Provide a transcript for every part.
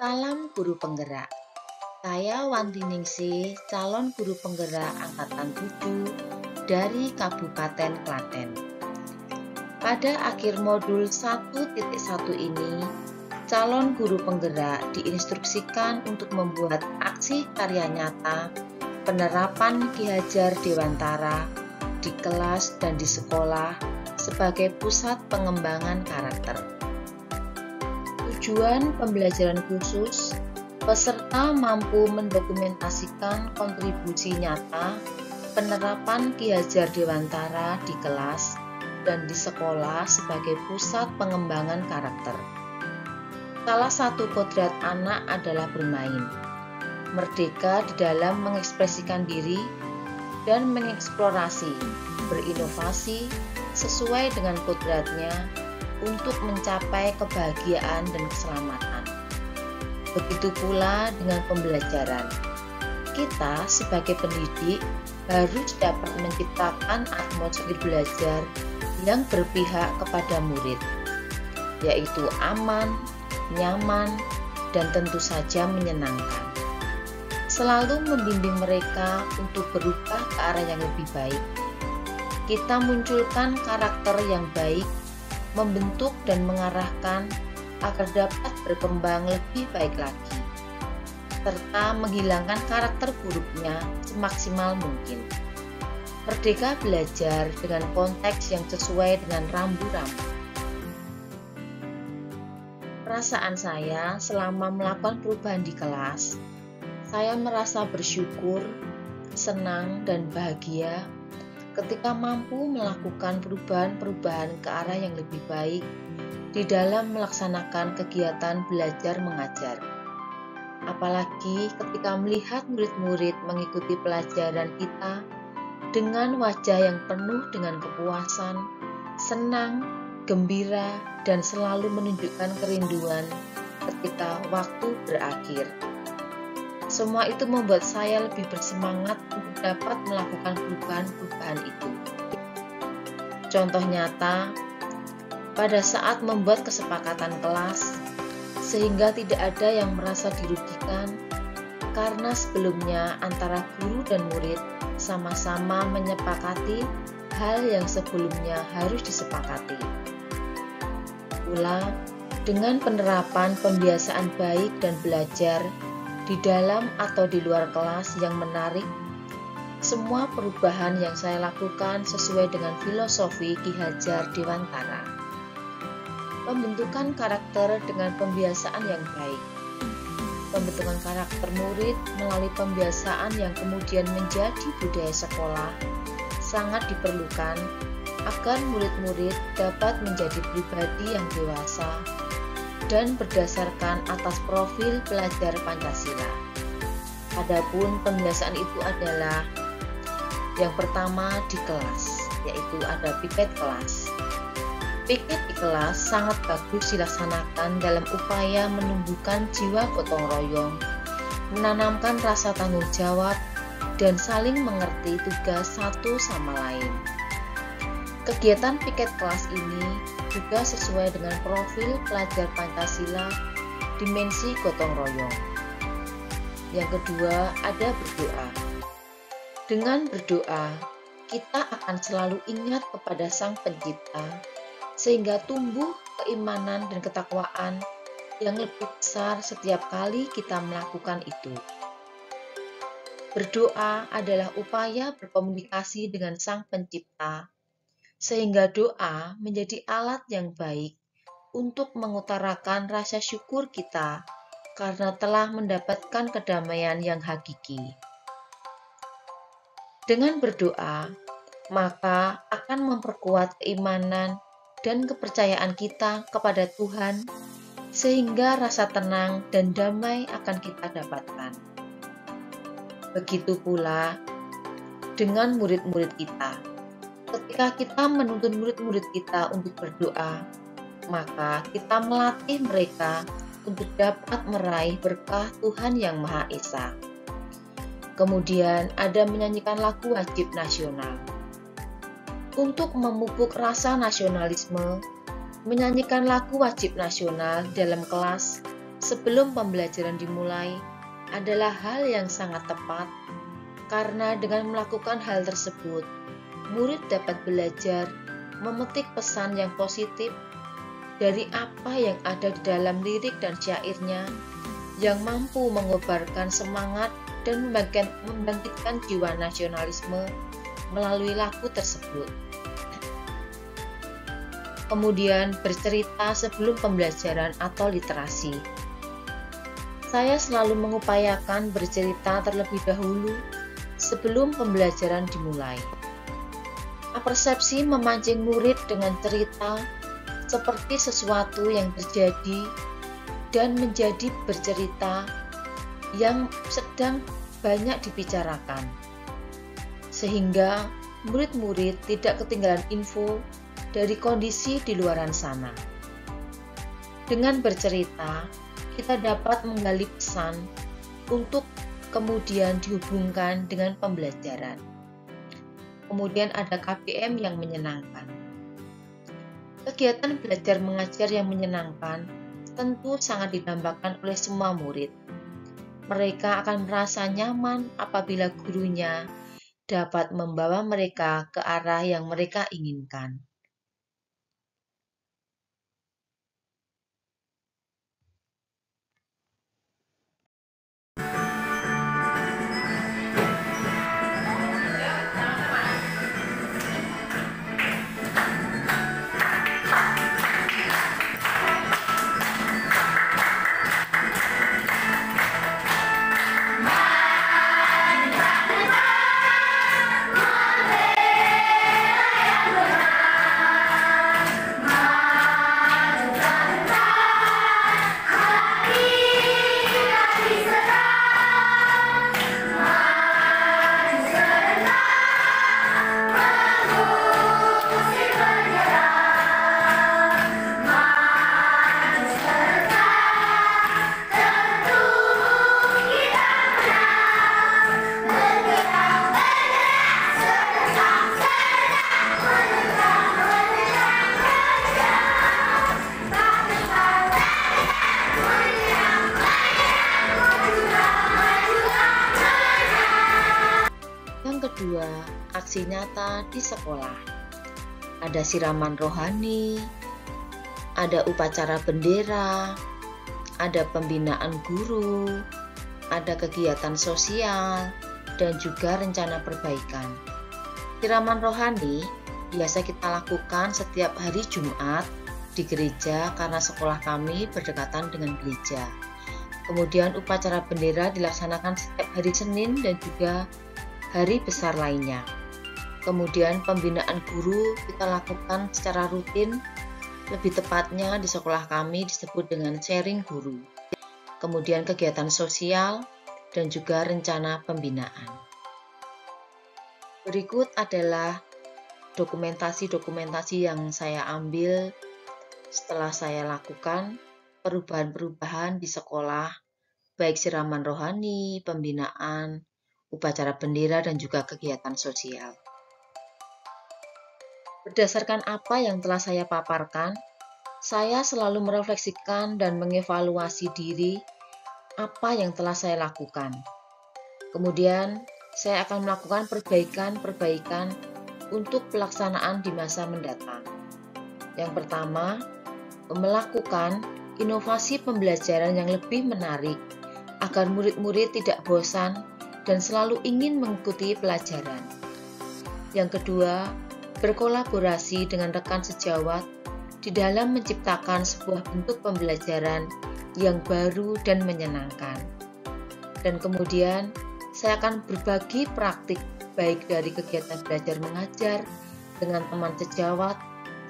Salam guru penggerak. Saya Wanti Ningsih, calon guru penggerak angkatan 7 dari Kabupaten Klaten. Pada akhir modul 1.1 ini, calon guru penggerak diinstruksikan untuk membuat aksi karya nyata penerapan Ki Hajar Dewantara di kelas dan di sekolah sebagai pusat pengembangan karakter. Tujuan pembelajaran khusus, peserta mampu mendokumentasikan kontribusi nyata penerapan Ki Hajar Dewantara di kelas dan di sekolah sebagai pusat pengembangan karakter. Salah satu kodrat anak adalah bermain, merdeka di dalam mengekspresikan diri dan mengeksplorasi, berinovasi sesuai dengan kodratnya untuk mencapai kebahagiaan dan keselamatan. Begitu pula dengan pembelajaran. Kita sebagai pendidik harus dapat menciptakan atmosfer belajar yang berpihak kepada murid, yaitu aman, nyaman, dan tentu saja menyenangkan. Selalu membimbing mereka untuk berubah ke arah yang lebih baik. Kita munculkan karakter yang baik, membentuk dan mengarahkan agar dapat berkembang lebih baik lagi, serta menghilangkan karakter buruknya semaksimal mungkin. Merdeka belajar dengan konteks yang sesuai dengan rambu-rambu. Perasaan saya selama melakukan perubahan di kelas, saya merasa bersyukur, senang, dan bahagia ketika mampu melakukan perubahan-perubahan ke arah yang lebih baik di dalam melaksanakan kegiatan belajar mengajar. Apalagi ketika melihat murid-murid mengikuti pelajaran kita dengan wajah yang penuh dengan kepuasan, senang, gembira, dan selalu menunjukkan kerinduan ketika waktu berakhir. Semua itu membuat saya lebih bersemangat untuk dapat melakukan perubahan-perubahan itu. Contoh nyata, pada saat membuat kesepakatan kelas, sehingga tidak ada yang merasa dirugikan, karena sebelumnya antara guru dan murid sama-sama menyepakati hal yang sebelumnya harus disepakati. Pula, dengan penerapan pembiasaan baik dan belajar di dalam atau di luar kelas yang menarik, semua perubahan yang saya lakukan sesuai dengan filosofi Ki Hajar Dewantara. Pembentukan karakter dengan pembiasaan yang baik. Pembentukan karakter murid melalui pembiasaan yang kemudian menjadi budaya sekolah sangat diperlukan agar murid-murid dapat menjadi pribadi yang dewasa dan berdasarkan atas profil pelajar Pancasila. Adapun pembiasaan itu adalah yang pertama di kelas, yaitu ada piket kelas. Piket di kelas sangat bagus dilaksanakan dalam upaya menumbuhkan jiwa gotong royong, menanamkan rasa tanggung jawab, dan saling mengerti tugas satu sama lain. Kegiatan piket kelas ini juga sesuai dengan profil pelajar Pancasila, dimensi gotong royong. Yang kedua, ada berdoa. Dengan berdoa, kita akan selalu ingat kepada Sang Pencipta, sehingga tumbuh keimanan dan ketakwaan yang lebih besar setiap kali kita melakukan itu. Berdoa adalah upaya berkomunikasi dengan Sang Pencipta, sehingga doa menjadi alat yang baik untuk mengutarakan rasa syukur kita karena telah mendapatkan kedamaian yang hakiki. Dengan berdoa, maka akan memperkuat keimanan dan kepercayaan kita kepada Tuhan, sehingga rasa tenang dan damai akan kita dapatkan. Begitu pula dengan murid-murid kita. Ketika kita menuntun murid-murid kita untuk berdoa, maka kita melatih mereka untuk dapat meraih berkah Tuhan Yang Maha Esa. Kemudian ada menyanyikan lagu wajib nasional. Untuk memupuk rasa nasionalisme, menyanyikan lagu wajib nasional dalam kelas sebelum pembelajaran dimulai adalah hal yang sangat tepat, karena dengan melakukan hal tersebut, murid dapat belajar memetik pesan yang positif dari apa yang ada di dalam lirik dan syairnya, yang mampu mengobarkan semangat dan membangkitkan jiwa nasionalisme melalui lagu tersebut. Kemudian bercerita sebelum pembelajaran atau literasi. Saya selalu mengupayakan bercerita terlebih dahulu sebelum pembelajaran dimulai. Persepsi memancing murid dengan cerita seperti sesuatu yang terjadi dan menjadi bercerita yang sedang banyak dibicarakan, sehingga murid-murid tidak ketinggalan info dari kondisi di luaran sana. Dengan bercerita, kita dapat menggali pesan untuk kemudian dihubungkan dengan pembelajaran. Kemudian ada KBM yang menyenangkan. Kegiatan belajar mengajar yang menyenangkan tentu sangat didambakan oleh semua murid. Mereka akan merasa nyaman apabila gurunya dapat membawa mereka ke arah yang mereka inginkan. Kedua, aksi nyata di sekolah. Ada siraman rohani, ada upacara bendera, ada pembinaan guru, ada kegiatan sosial, dan juga rencana perbaikan. Siraman rohani biasa kita lakukan setiap hari Jumat di gereja karena sekolah kami berdekatan dengan gereja. Kemudian upacara bendera dilaksanakan setiap hari Senin dan juga hari besar lainnya. Kemudian pembinaan guru kita lakukan secara rutin, lebih tepatnya di sekolah kami disebut dengan sharing guru. Kemudian kegiatan sosial dan juga rencana pembinaan. Berikut adalah dokumentasi-dokumentasi yang saya ambil setelah saya lakukan perubahan-perubahan di sekolah, baik siraman rohani, pembinaan, upacara bendera, dan juga kegiatan sosial. Berdasarkan apa yang telah saya paparkan, saya selalu merefleksikan dan mengevaluasi diri apa yang telah saya lakukan. Kemudian, saya akan melakukan perbaikan-perbaikan untuk pelaksanaan di masa mendatang. Yang pertama, melakukan inovasi pembelajaran yang lebih menarik agar murid-murid tidak bosan dan selalu ingin mengikuti pelajaran. Yang kedua, berkolaborasi dengan rekan sejawat di dalam menciptakan sebuah bentuk pembelajaran yang baru dan menyenangkan. Dan kemudian, saya akan berbagi praktik baik dari kegiatan belajar mengajar dengan teman sejawat,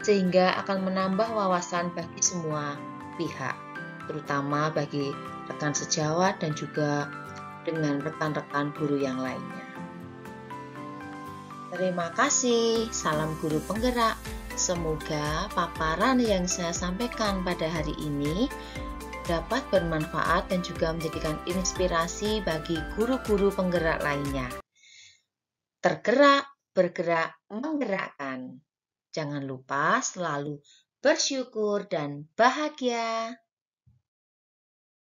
sehingga akan menambah wawasan bagi semua pihak, terutama bagi rekan sejawat dan juga dengan rekan-rekan guru yang lainnya. Terima kasih, salam guru penggerak. Semoga paparan yang saya sampaikan pada hari ini dapat bermanfaat dan juga menjadikan inspirasi bagi guru-guru penggerak lainnya. Tergerak, bergerak, menggerakkan. Jangan lupa selalu bersyukur dan bahagia.